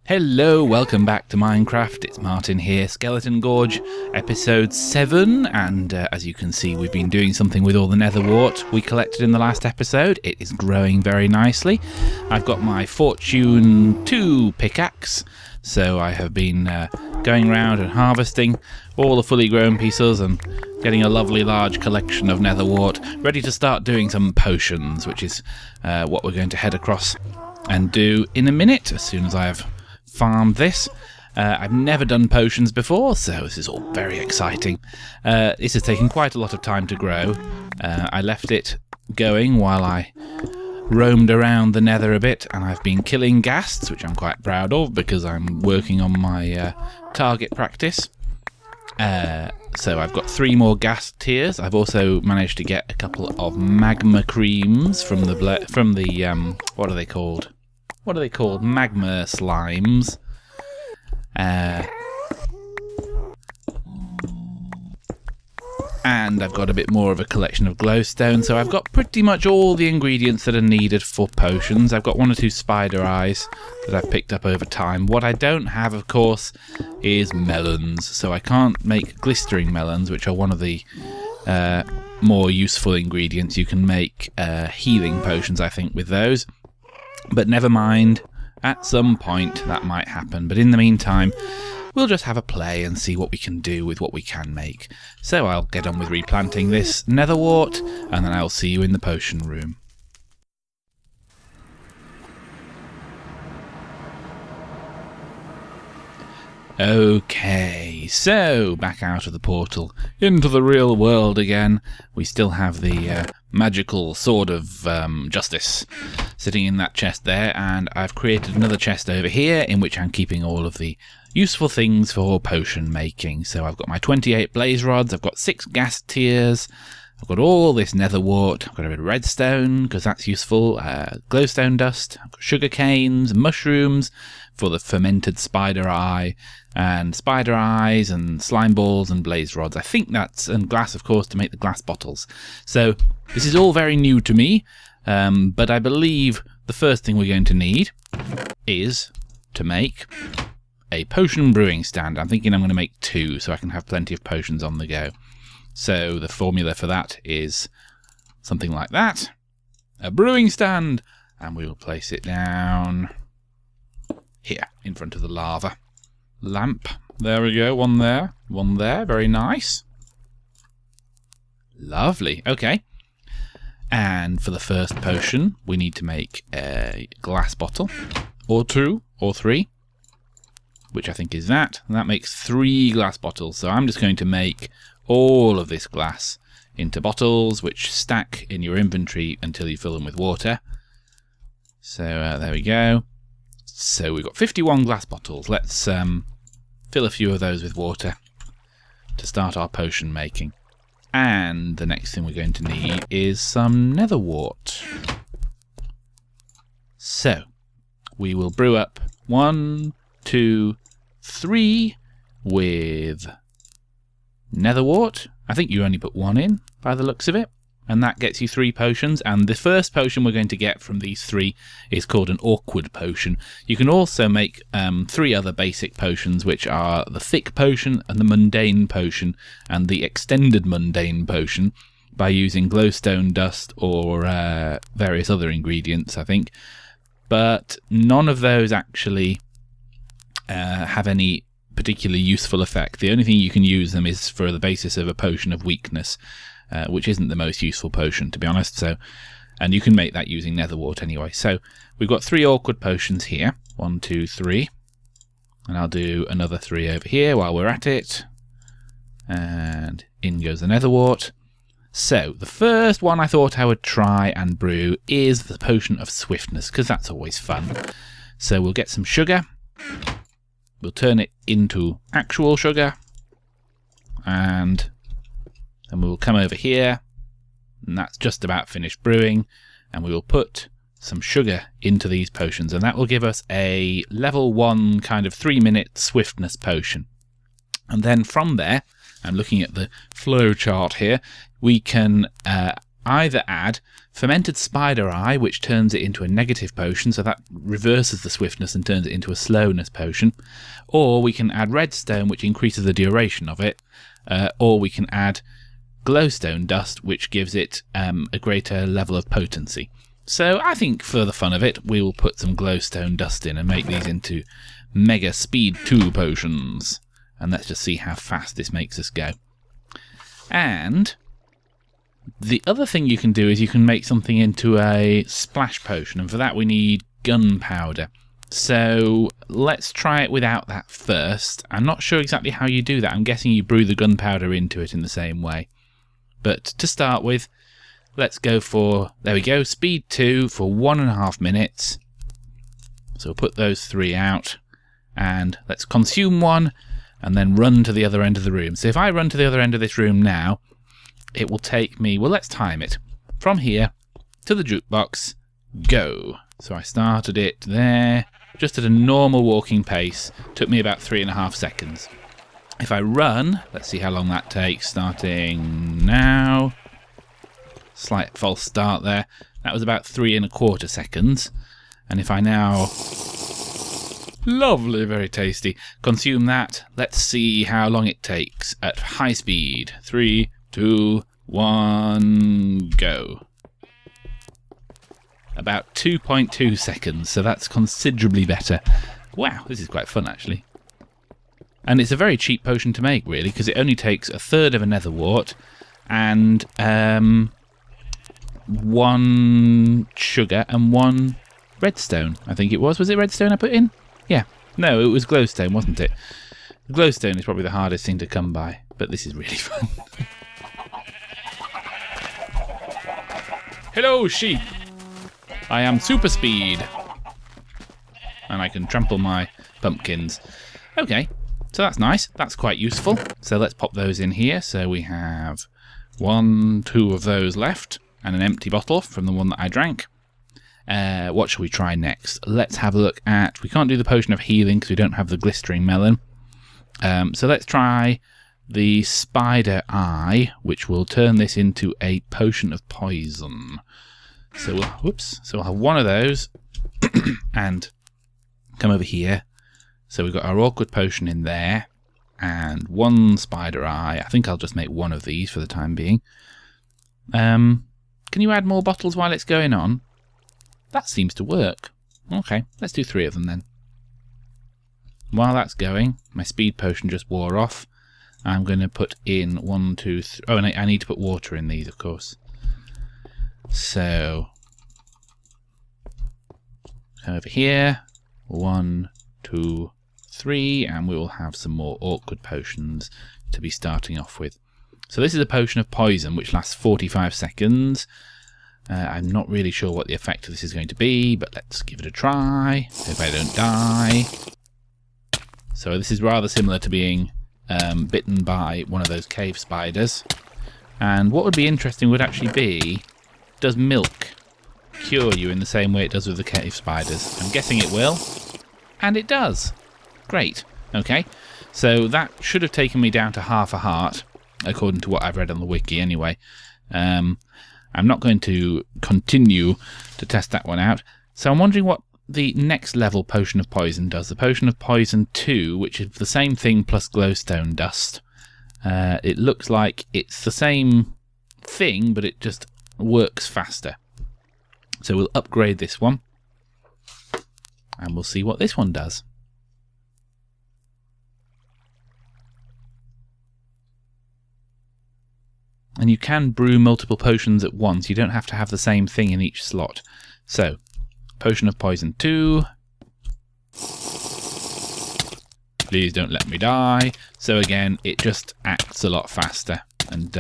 Hello, welcome back to Minecraft. It's Martin here, Skeleton Gorge, episode 7, and as you can see, we've been doing something with all the nether wart we collected in the last episode. It is growing very nicely. I've got my Fortune 2 pickaxe, so I have been going around and harvesting all the fully grown pieces and getting a lovely large collection of nether wart, ready to start doing some potions, which is what we're going to head across and do in a minute, as soon as I have farmed this. I've never done potions before, so this is all very exciting. This has taken quite a lot of time to grow. I left it going while I roamed around the nether a bit, and I've been killing ghasts, which I'm quite proud of because I'm working on my target practice. So I've got 3 more ghast tiers. I've also managed to get a couple of magma creams from the what are they called? What are they called? Magma slimes. And I've got a bit more of a collection of glowstone, so I've got pretty much all the ingredients that are needed for potions. I've got 1 or 2 spider eyes that I've picked up over time. What I don't have, of course, is melons, so I can't make glistering melons, which are one of the more useful ingredients. You can make healing potions, I think, with those. But never mind, at some point that might happen. But in the meantime, we'll just have a play and see what we can do with what we can make. So I'll get on with replanting this nether wart, and then I'll see you in the potion room. Okay, so back out of the portal, into the real world again. We still have the magical sword of justice sitting in that chest there, and I've created another chest over here in which I'm keeping all of the useful things for potion making. So I've got my 28 blaze rods, I've got 6 ghast tiers, I've got all this nether wart, I've got a bit of redstone because that's useful, glowstone dust, I've got sugar canes, mushrooms for the fermented spider eye, and spider eyes and slime balls and blaze rods. I think that's, and glass of course to make the glass bottles. So this is all very new to me, but I believe the first thing we're going to need is to make a potion brewing stand. I'm thinking I'm going to make 2 so I can have plenty of potions on the go. So the formula for that is something like that. A brewing stand, and we will place it down here in front of the lava lamp. There we go, one there, very nice. Lovely, okay. And for the first potion, we need to make a glass bottle, or 2, or 3, which I think is that. And that makes 3 glass bottles. So I'm just going to make all of this glass into bottles, which stack in your inventory until you fill them with water. So there we go. So we've got 51 glass bottles. Let's fill a few of those with water to start our potion making. And the next thing we're going to need is some nether wart. So we will brew up 1, 2, 3 with nether wart. I think you only put 1 in by the looks of it. And that gets you 3 potions, and the first potion we're going to get from these 3 is called an awkward potion. You can also make 3 other basic potions, which are the thick potion and the mundane potion and the extended mundane potion, by using glowstone dust or various other ingredients, I think. But none of those actually have any particularly useful effect. The only thing you can use them is for the basis of a potion of weakness, which isn't the most useful potion, to be honest. So, and you can make that using nether wart anyway. So we've got 3 awkward potions here. 1, 2, 3. And I'll do another 3 over here while we're at it. And in goes the nether wart. So the first one I thought I would try and brew is the potion of swiftness, because that's always fun. So we'll get some sugar. We'll turn it into actual sugar. And then we'll come over here, and that's just about finished brewing, and we will put some sugar into these potions, and that will give us a level 1 kind of 3-minute swiftness potion. And then from there, I'm looking at the flow chart here, we can either add fermented spider eye, which turns it into a negative potion, so that reverses the swiftness and turns it into a slowness potion, or we can add redstone, which increases the duration of it, or we can add glowstone dust, which gives it a greater level of potency. So I think for the fun of it, we will put some glowstone dust in and make these into Mega Speed 2 potions. And let's just see how fast this makes us go. And the other thing you can do is you can make something into a splash potion, and for that we need gunpowder. So let's try it without that first. I'm not sure exactly how you do that. I'm guessing you brew the gunpowder into it in the same way. But to start with, let's go for, there we go, speed 2 for 1.5 minutes. So we'll put those 3 out, and let's consume 1, and then run to the other end of the room. So if I run to the other end of this room now, it will take me, well, let's time it. From here to the jukebox, go. So I started it there, just at a normal walking pace. Took me about 3.5 seconds. If I run, let's see how long that takes, starting now. Slight false start there. That was about 3.25 seconds. And if I now, lovely, very tasty, consume that, let's see how long it takes at high speed. 3, 2, 1, go. About 2.2 seconds, so that's considerably better. Wow, this is quite fun actually. And it's a very cheap potion to make, really, because it only takes 1/3 of a nether wart and 1 sugar and 1 redstone, I think it was. Was it redstone I put in? Yeah. No, it was glowstone, wasn't it? Glowstone is probably the hardest thing to come by, but this is really fun. Hello, sheep! I am super speed! And I can trample my pumpkins. Okay, so that's nice. That's quite useful. So let's pop those in here. So we have 1, 2 of those left, and an empty bottle from the one that I drank. What shall we try next? Let's have a look at... We can't do the potion of healing because we don't have the glistering melon. So let's try the spider eye, which will turn this into a potion of poison. So we'll have 1 of those and come over here. So we've got our awkward potion in there and 1 spider eye. I think I'll just make 1 of these for the time being. Can you add more bottles while it's going on? That seems to work. Okay, let's do 3 of them then. While that's going, my speed potion just wore off. I'm going to put in 1, 2, 3... Oh, and I need to put water in these, of course. So, come over here. 1, 2, 3, and we will have some more awkward potions to be starting off with. So this is a potion of poison, which lasts 45 seconds. I'm not really sure what the effect of this is going to be, but let's give it a try. Hope I don't die. So this is rather similar to being bitten by one of those cave spiders. And what would be interesting would actually be, does milk cure you in the same way it does with the cave spiders? I'm guessing it will. And it does. Great. Okay. So that should have taken me down to half a heart, according to what I've read on the wiki anyway. I'm not going to continue to test that one out. So I'm wondering what the next level potion of poison does. The potion of poison 2, which is the same thing plus glowstone dust. It looks like it's the same thing, but it just works faster. So we'll upgrade this one. And we'll see what this one does. And you can brew multiple potions at once. You don't have to have the same thing in each slot. So, potion of poison 2. Please don't let me die. So again, it just acts a lot faster. And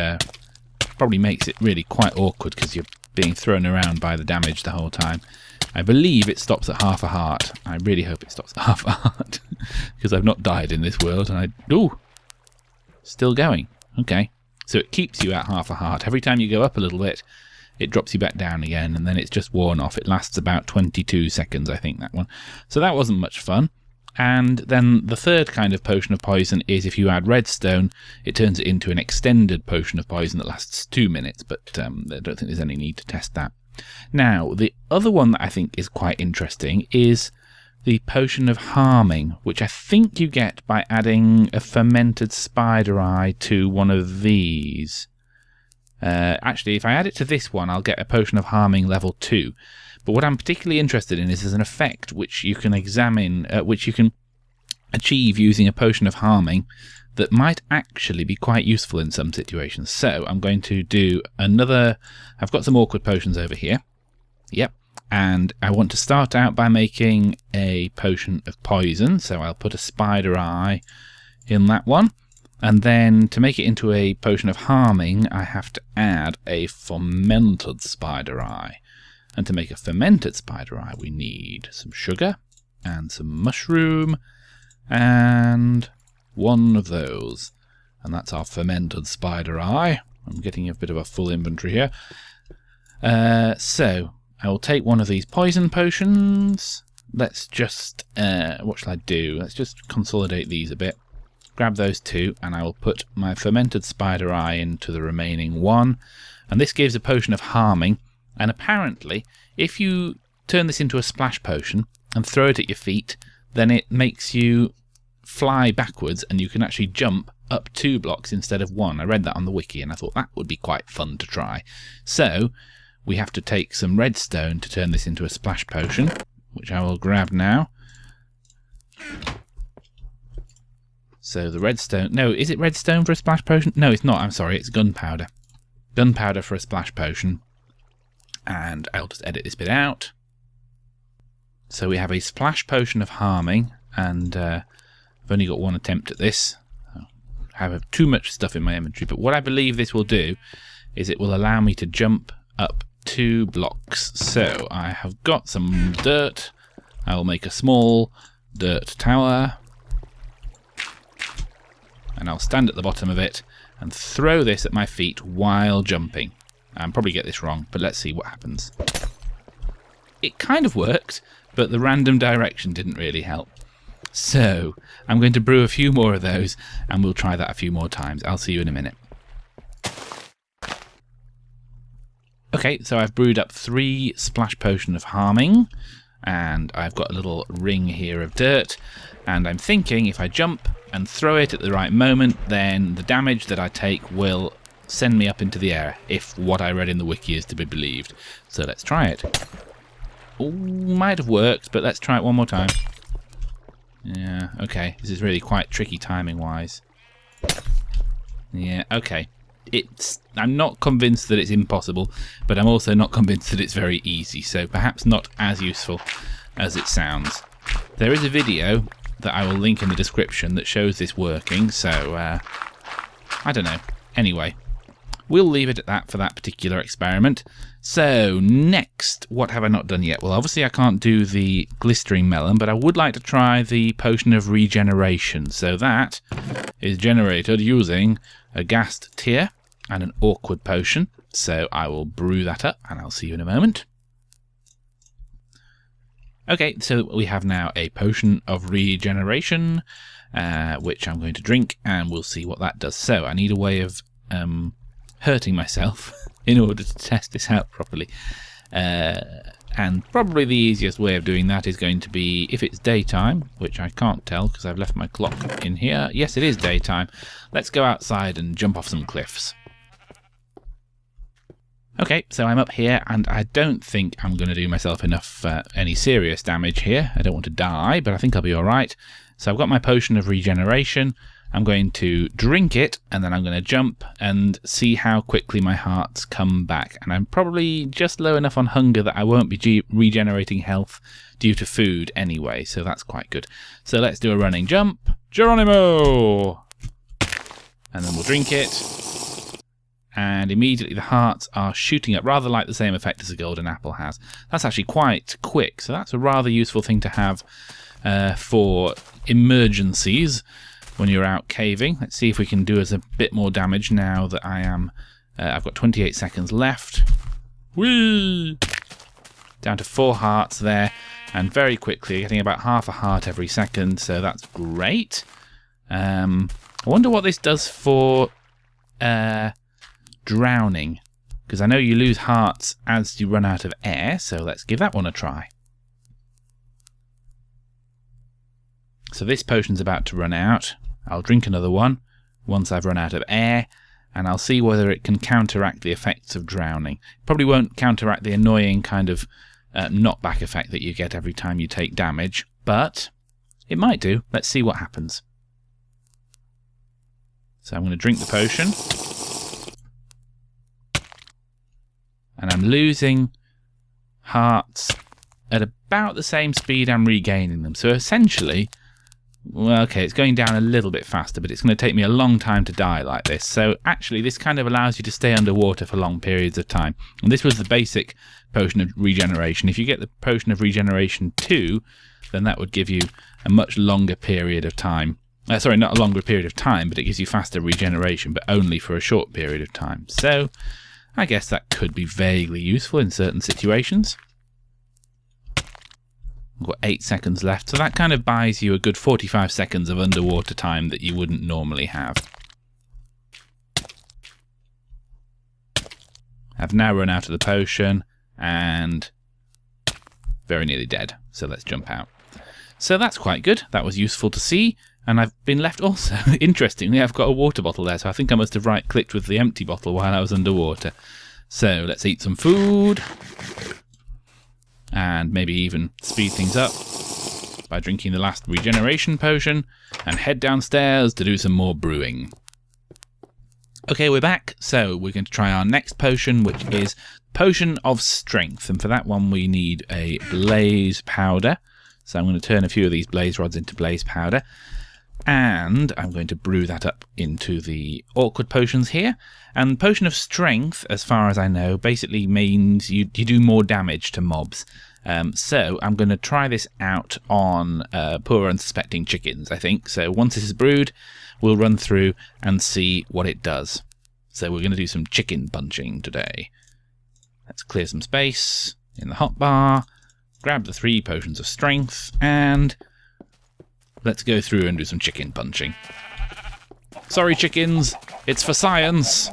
probably makes it really quite awkward because you're being thrown around by the damage the whole time. I believe it stops at half a heart. I really hope it stops at half a heart. Because I've not died in this world. And ooh! Still going. Okay. So it keeps you at half a heart. Every time you go up a little bit, it drops you back down again, and then it's just worn off. It lasts about 22 seconds, I think, that one. So that wasn't much fun. And then the third kind of potion of poison is if you add redstone, it turns it into an extended potion of poison that lasts 2 minutes, but I don't think there's any need to test that. Now, the other one that I think is quite interesting is the potion of harming, which I think you get by adding a fermented spider eye to one of these. Actually, if I add it to this one, I'll get a potion of harming level 2. But what I'm particularly interested in is there's an effect which you can examine, which you can achieve using a potion of harming that might actually be quite useful in some situations. So I'm going to do another. I've got some awkward potions over here. Yep. And I want to start out by making a potion of poison. So I'll put a spider eye in that one. And then to make it into a potion of harming, I have to add a fermented spider eye. And to make a fermented spider eye, we need some sugar and some mushroom and one of those. And that's our fermented spider eye. I'm getting a bit of a full inventory here. So I will take one of these poison potions. Let's just, what shall I do? Let's just consolidate these a bit. Grab those two, and I will put my fermented spider eye into the remaining one. And this gives a potion of harming. And apparently, if you turn this into a splash potion and throw it at your feet, then it makes you fly backwards and you can actually jump up 2 blocks instead of 1. I read that on the wiki and I thought that would be quite fun to try. So we have to take some redstone to turn this into a splash potion, which I will grab now. So the redstone... No, is it redstone for a splash potion? No, it's not. I'm sorry. It's gunpowder. Gunpowder for a splash potion. And I'll just edit this bit out. So we have a splash potion of harming, and I've only got one attempt at this. I have too much stuff in my inventory, but what I believe this will do is it will allow me to jump up 2 blocks. So I have got some dirt. I will make a small dirt tower, and I'll stand at the bottom of it and throw this at my feet while jumping. I'll probably get this wrong, but let's see what happens. It kind of worked, but the random direction didn't really help. So I'm going to brew a few more of those, and we'll try that a few more times. I'll see you in a minute. Okay, so I've brewed up 3 splash potion of harming, and I've got a little ring here of dirt, and I'm thinking if I jump and throw it at the right moment, then the damage that I take will send me up into the air, if what I read in the wiki is to be believed. So let's try it. Ooh, might have worked, but let's try it one more time. Yeah, okay. This is really quite tricky timing-wise. Yeah, okay. I'm not convinced that it's impossible, but I'm also not convinced that it's very easy, so perhaps not as useful as it sounds. There is a video that I will link in the description that shows this working, so I don't know. Anyway, we'll leave it at that for that particular experiment. So next, what have I not done yet? Well, obviously I can't do the glistering melon, but I would like to try the potion of regeneration. So that is generated using a ghast tear and an awkward potion. So I will brew that up and I'll see you in a moment. Okay, so we have now a potion of regeneration, which I'm going to drink, and we'll see what that does. So I need a way of hurting myself in order to test this out properly. And probably the easiest way of doing that is going to be, if it's daytime, which I can't tell because I've left my clock in here. Yes, it is daytime. Let's go outside and jump off some cliffs. Okay, so I'm up here, and I don't think I'm going to do myself enough any serious damage here. I don't want to die, but I think I'll be alright. So I've got my potion of regeneration. I'm going to drink it, and then I'm going to jump and see how quickly my hearts come back. And I'm probably just low enough on hunger that I won't be regenerating health due to food anyway, so that's quite good. So let's do a running jump. Geronimo! And then we'll drink it. And immediately the hearts are shooting up, rather like the same effect as a golden apple has. That's actually quite quick, so that's a rather useful thing to have for emergencies when you're out caving. Let's see if we can do us a bit more damage now that I've got 28 seconds left. Whee! Down to 4 hearts there. and very quickly, getting about half a heart every second, so that's great. I wonder what this does for drowning, because I know you lose hearts as you run out of air, so let's give that one a try. So this potion's about to run out. I'll drink another one once I've run out of air, and I'll see whether it can counteract the effects of drowning. Probably won't counteract the annoying kind of knockback effect that you get every time you take damage, but it might do. Let's see what happens. So I'm going to drink the potion, and I'm losing hearts at about the same speed I'm regaining them. So essentially, well, okay, it's going down a little bit faster, but it's going to take me a long time to die like this. So actually, this kind of allows you to stay underwater for long periods of time. And this was the basic potion of regeneration. If you get the potion of regeneration 2, then that would give you a much longer period of time. Sorry, not a longer period of time, but it gives you faster regeneration, but only for a short period of time. So I guess that could be vaguely useful in certain situations. We've got 8 seconds left, so that kind of buys you a good 45 seconds of underwater time that you wouldn't normally have. I've now run out of the potion and very nearly dead, so let's jump out. So that's quite good. That was useful to see, and I've been left also, interestingly, I've got a water bottle there, so I think I must have right-clicked with the empty bottle while I was underwater. So let's eat some food, and maybe even speed things up by drinking the last regeneration potion, and head downstairs to do some more brewing. Okay, we're back, so we're going to try our next potion, which is Potion of Strength, and for that one we need a blaze powder. So I'm going to turn a few of these blaze rods into blaze powder, and I'm going to brew that up into the awkward potions here. And Potion of Strength, as far as I know, basically means you do more damage to mobs. So I'm going to try this out on poor unsuspecting chickens, I think. So once this is brewed, we'll run through and see what it does. So we're going to do some chicken punching today. Let's clear some space in the hotbar, grab the 3 potions of strength, and let's go through and do some chicken punching. Sorry, chickens, it's for science.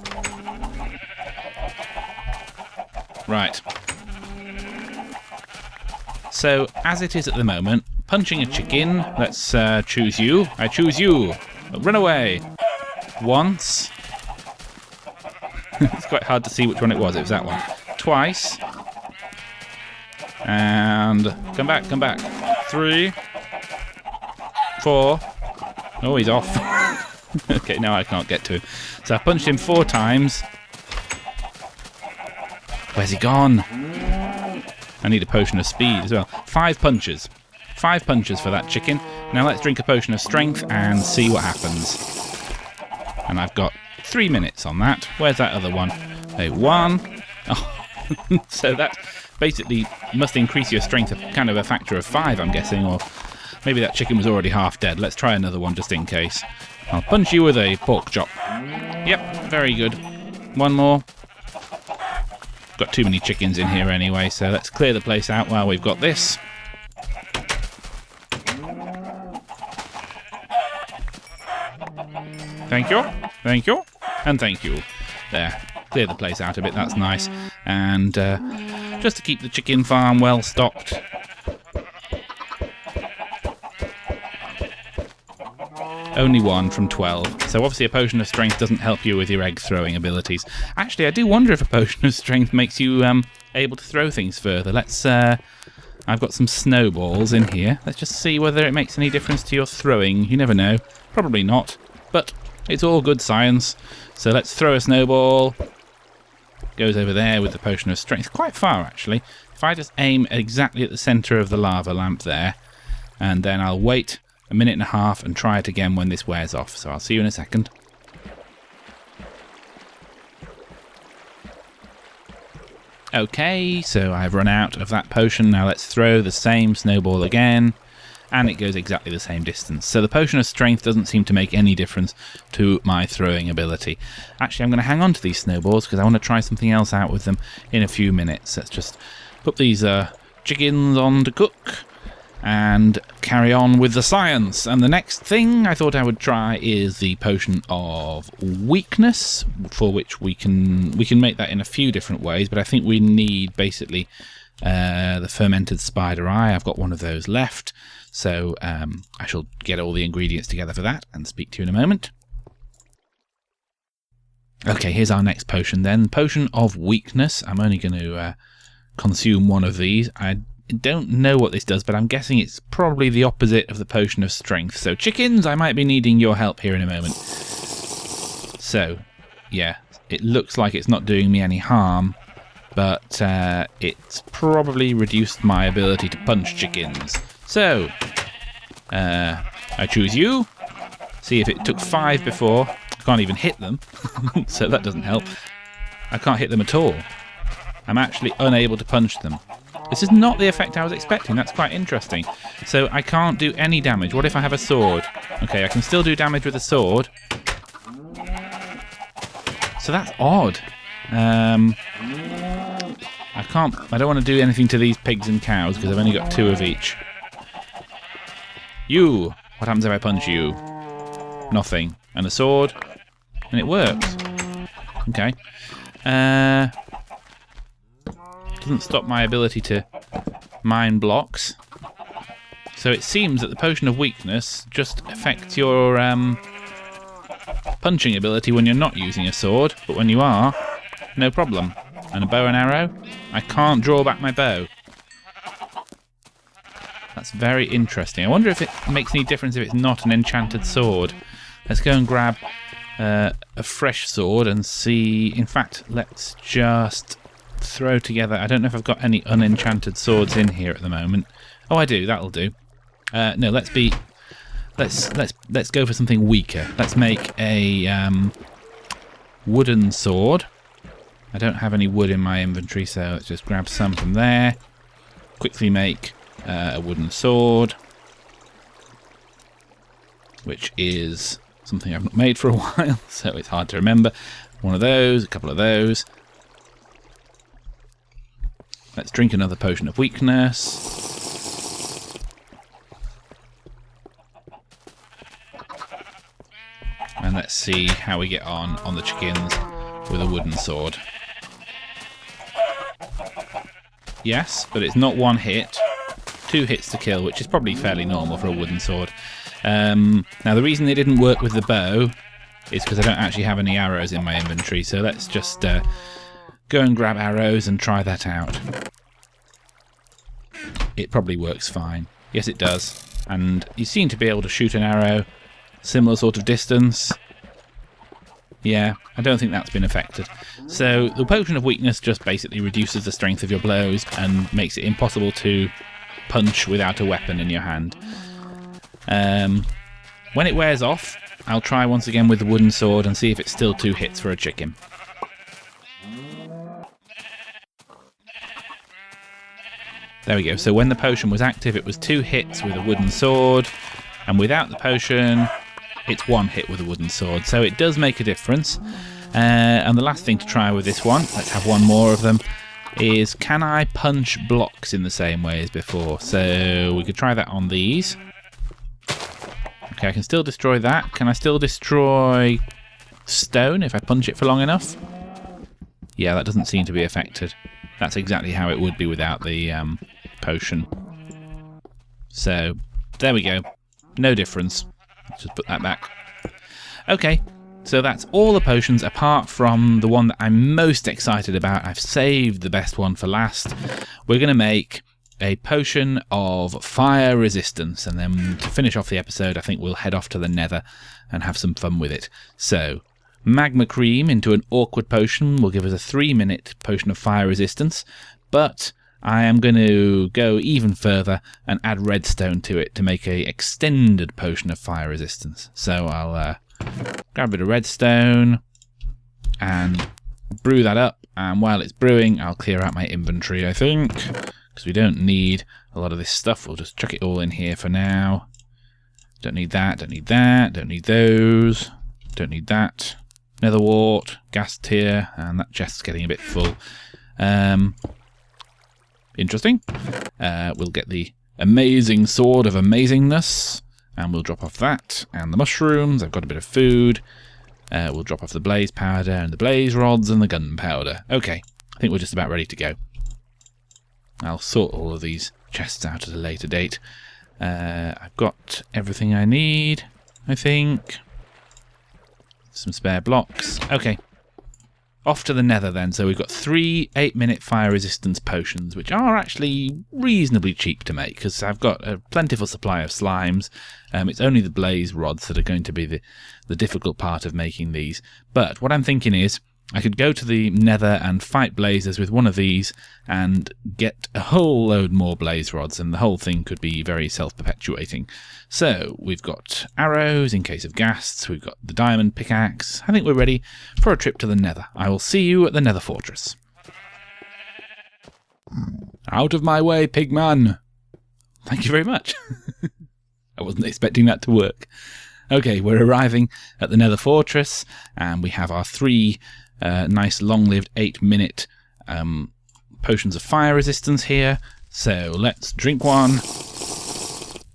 Right. So, as it is at the moment, punching a chicken, let's choose you. I choose you. Run away. Once. It's quite hard to see which one it was. It was that one. Twice. And come back, come back. 3. 4. Oh, he's off. Okay, now I can't get to him. So I punched him 4 times. Where's he gone? I need a potion of speed as well. 5 punches. 5 punches for that chicken. Now let's drink a potion of strength and see what happens. And I've got 3 minutes on that. Where's that other one? Hey, 1. Oh. So that basically must increase your strength kind of a factor of 5, I'm guessing, or maybe that chicken was already half dead. Let's try another one just in case. I'll punch you with a pork chop. Yep, very good. 1 more. Got too many chickens in here anyway, so let's clear the place out while we've got this. Thank you, thank you, and thank you. There, clear the place out a bit, that's nice. And just to keep the chicken farm well stocked, only 1 from 12. So obviously a potion of strength doesn't help you with your egg throwing abilities. Actually, I do wonder if a potion of strength makes you able to throw things further. Let's I've got some snowballs in here. Let's just see whether it makes any difference to your throwing. You never know. Probably not. But it's all good science. So let's throw a snowball. Goes over there with the potion of strength. Quite far, actually. If I just aim exactly at the centre of the lava lamp there, and then I'll wait a minute and a half and try it again when this wears off. So I'll see you in a second. Okay, so I've run out of that potion. Now let's throw the same snowball again, and it goes exactly the same distance. So the potion of strength doesn't seem to make any difference to my throwing ability. Actually, I'm going to hang on to these snowballs because I want to try something else out with them in a few minutes. Let's just put these chickens on to cook and carry on with the science. And the next thing I thought I would try is the potion of weakness, for which we can make that in a few different ways, but I think we need basically the fermented spider eye. I've got one of those left, so I shall get all the ingredients together for that and speak to you in a moment. Okay, here's our next potion then. Potion of weakness. I'm only going to consume one of these. I don't know what this does, but I'm guessing it's probably the opposite of the potion of strength. So chickens, I might be needing your help here in a moment. So, yeah, it looks like it's not doing me any harm, but it's probably reduced my ability to punch chickens. So, I choose you. See, if it took 5 before, I can't even hit them, so that doesn't help. I can't hit them at all. I'm actually unable to punch them. This is not the effect I was expecting. That's quite interesting. So I can't do any damage. What if I have a sword? Okay, I can still do damage with a sword. So that's odd. I don't want to do anything to these pigs and cows because I've only got 2 of each. You! What happens if I punch you? Nothing. And a sword? And it works. Okay. Doesn't stop my ability to mine blocks. So it seems that the potion of weakness just affects your punching ability when you're not using a sword, but when you are, no problem. And a bow and arrow? I can't draw back my bow. That's very interesting. I wonder if it makes any difference if it's not an enchanted sword. Let's go and grab a fresh sword and see. In fact, let's just throw together. I don't know if I've got any unenchanted swords in here at the moment. Oh, I do. That'll do. No, let's go for something weaker. Let's make a wooden sword. I don't have any wood in my inventory, so let's just grab some from there. Quickly make a wooden sword, which is something I've not made for a while, so it's hard to remember. One of those, a couple of those. Let's drink another potion of weakness. And let's see how we get on the chickens with a wooden sword. Yes, but it's not 1 hit. 2 hits to kill, which is probably fairly normal for a wooden sword. Now, the reason it didn't work with the bow is because I don't actually have any arrows in my inventory, so let's just go and grab arrows and try that out. It probably works fine. Yes, it does. And you seem to be able to shoot an arrow similar sort of distance. Yeah, I don't think that's been affected. So the potion of weakness just basically reduces the strength of your blows and makes it impossible to punch without a weapon in your hand. When it wears off, I'll try once again with the wooden sword and see if it's still 2 hits for a chicken. There we go. So when the potion was active, it was 2 hits with a wooden sword, and without the potion, it's 1 hit with a wooden sword. So it does make a difference. And the last thing to try with this one, let's have 1 more of them, is can I punch blocks in the same way as before? So we could try that on these. Okay, I can still destroy that. Can I still destroy stone if I punch it for long enough? Yeah, that doesn't seem to be affected. That's exactly how it would be without the potion. So, there we go. No difference. Let's just put that back. Okay, so that's all the potions apart from the one that I'm most excited about. I've saved the best one for last. We're going to make a potion of fire resistance, and then to finish off the episode, I think we'll head off to the Nether and have some fun with it. So, magma cream into an awkward potion will give us a 3-minute potion of fire resistance, but I am going to go even further and add redstone to it to make a extended potion of fire resistance. So I'll grab a bit of redstone and brew that up, and while it's brewing I'll clear out my inventory, I think, because we don't need a lot of this stuff. We'll just chuck it all in here for now. Don't need that, don't need that, don't need those, don't need that. Nether wart, gas tier, and that chest's getting a bit full. Interesting. We'll get the amazing sword of amazingness, and we'll drop off that, and the mushrooms. I've got a bit of food. We'll drop off the blaze powder, and the blaze rods, and the gunpowder. Okay, I think we're just about ready to go. I'll sort all of these chests out at a later date. I've got everything I need, I think. Some spare blocks. Okay. Off to the nether then. So we've got 3 8-minute fire resistance potions, which are actually reasonably cheap to make, because I've got a plentiful supply of slimes. It's only the blaze rods that are going to be the difficult part of making these. But what I'm thinking is, I could go to the nether and fight blazers with one of these and get a whole load more blaze rods, and the whole thing could be very self-perpetuating. So we've got arrows in case of ghasts, we've got the diamond pickaxe. I think we're ready for a trip to the nether. I will see you at the nether fortress. Out of my way, pigman! Thank you very much. I wasn't expecting that to work. Okay, we're arriving at the nether fortress, and we have our 3 nice long-lived 8-minute potions of fire resistance here. So let's drink one.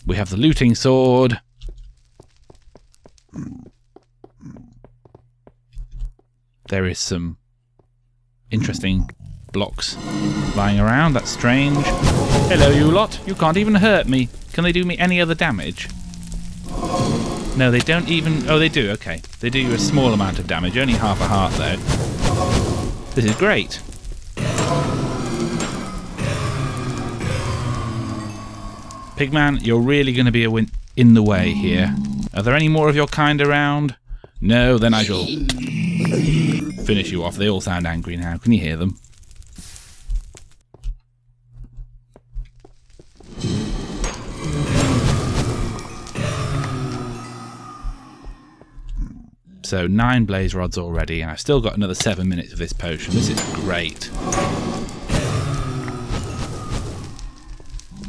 We have the looting sword. There is some interesting blocks lying around. That's strange. Hello, you lot. You can't even hurt me. Can they do me any other damage? No, they don't even... Oh, they do. Okay. They do you a small amount of damage. Only half a heart, though. This is great. Pigman, you're really going to be in the way here. Are there any more of your kind around? No, then I shall finish you off. They all sound angry now. Can you hear them? So 9 blaze rods already, and I've still got another 7 minutes of this potion. This is great.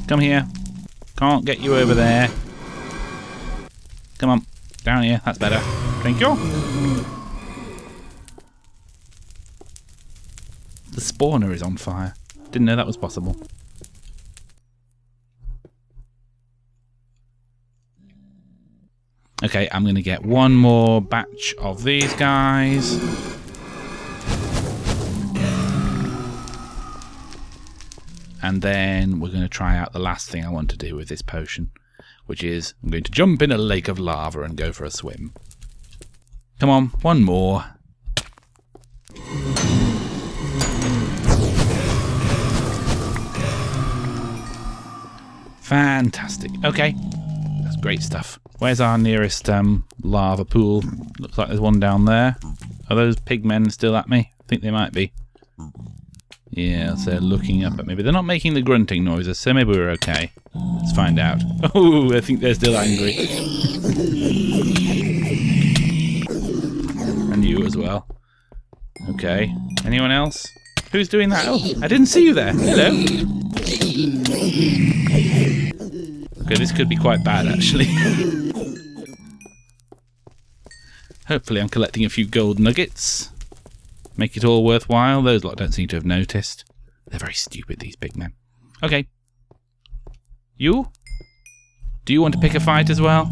Come here. Can't get you over there. Come on. Down here. That's better. Thank you. The spawner is on fire. Didn't know that was possible. Okay, I'm going to get one more batch of these guys. And then we're going to try out the last thing I want to do with this potion, which is I'm going to jump in a lake of lava and go for a swim. Come on, one more. Fantastic. Okay, that's great stuff. Where's our nearest lava pool? Looks like there's one down there. Are those pigmen still at me? I think they might be. Yeah, so they're looking up at me. But they're not making the grunting noises, so maybe we're okay. Let's find out. Oh, I think they're still angry. And you as well. Okay. Anyone else? Who's doing that? Oh, I didn't see you there. Hello. Okay, this could be quite bad, actually. Hopefully I'm collecting a few gold nuggets. Make it all worthwhile. Those lot don't seem to have noticed. They're very stupid, these big men. Okay. You? Do you want to pick a fight as well?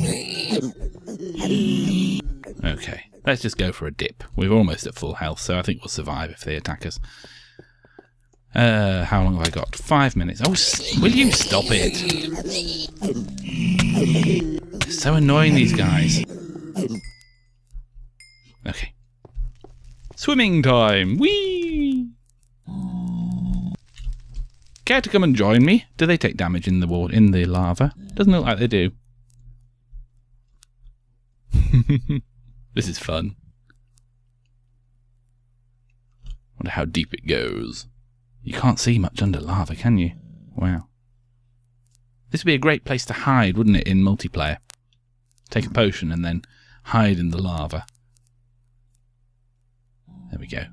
Okay. Let's just go for a dip. We're almost at full health, so I think we'll survive if they attack us. How long have I got? 5 minutes. Oh, will you stop it? They're so annoying, these guys. Okay. Swimming time! Whee! Care to come and join me? Do they take damage in the water, in the lava? Doesn't look like they do. This is fun. Wonder how deep it goes. You can't see much under lava, can you? Wow. This would be a great place to hide, wouldn't it, in multiplayer? Take a potion and then hide in the lava. There we go.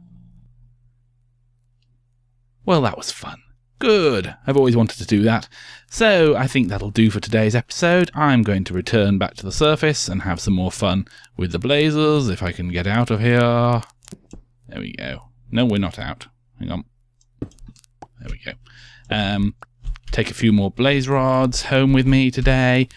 Well, that was fun. Good. I've always wanted to do that. So I think that'll do for today's episode. I'm going to return back to the surface and have some more fun with the blazers if I can get out of here. There we go. No, we're not out. Hang on. There we go. Take a few more blaze rods home with me today.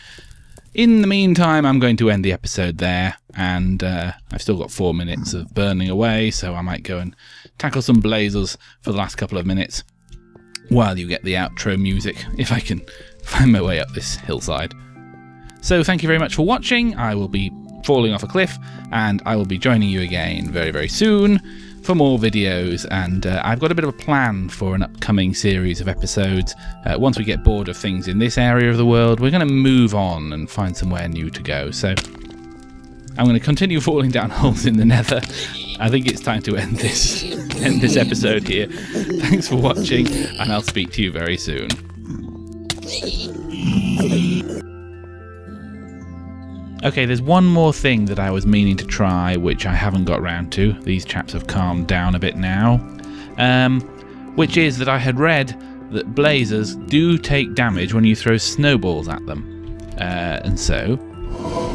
In the meantime, I'm going to end the episode there, and I've still got 4 minutes of burning away, so I might go and tackle some blazers for the last couple of minutes while you get the outro music, if I can find my way up this hillside. So thank you very much for watching. I will be falling off a cliff, and I will be joining you again very, very soon for more videos, and I've got a bit of a plan for an upcoming series of episodes. Once we get bored of things in this area of the world, we're going to move on and find somewhere new to go. So I'm going to continue falling down holes in the nether. I think it's time to end this episode here. Thanks for watching, and I'll speak to you very soon. Okay, there's one more thing that I was meaning to try, which I haven't got round to. These chaps have calmed down a bit now. Which is that I had read that blazers do take damage when you throw snowballs at them. And so,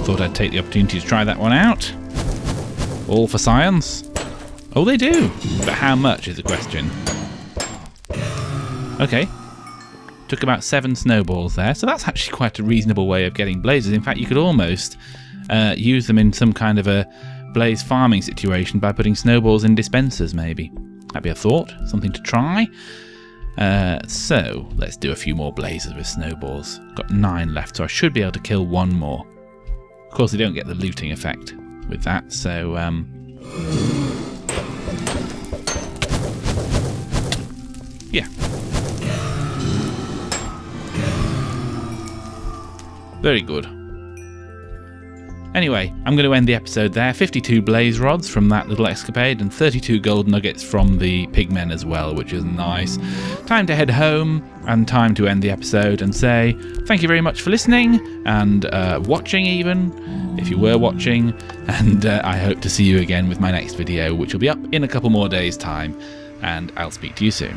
thought I'd take the opportunity to try that one out. All for science. Oh, they do! But how much is the question. Okay. Took about 7 snowballs there, so that's actually quite a reasonable way of getting blazes. In fact, you could almost use them in some kind of a blaze farming situation by putting snowballs in dispensers, maybe. That'd be a thought, something to try. So, let's do a few more blazes with snowballs. Got 9 left, so I should be able to kill 1 more. Of course, they don't get the looting effect with that, so... yeah. Very good. Anyway, I'm going to end the episode there. 52 blaze rods from that little escapade and 32 gold nuggets from the pigmen as well, which is nice. Time to head home and time to end the episode and say thank you very much for listening and watching even, if you were watching, and I hope to see you again with my next video, which will be up in a couple more days' time, and I'll speak to you soon.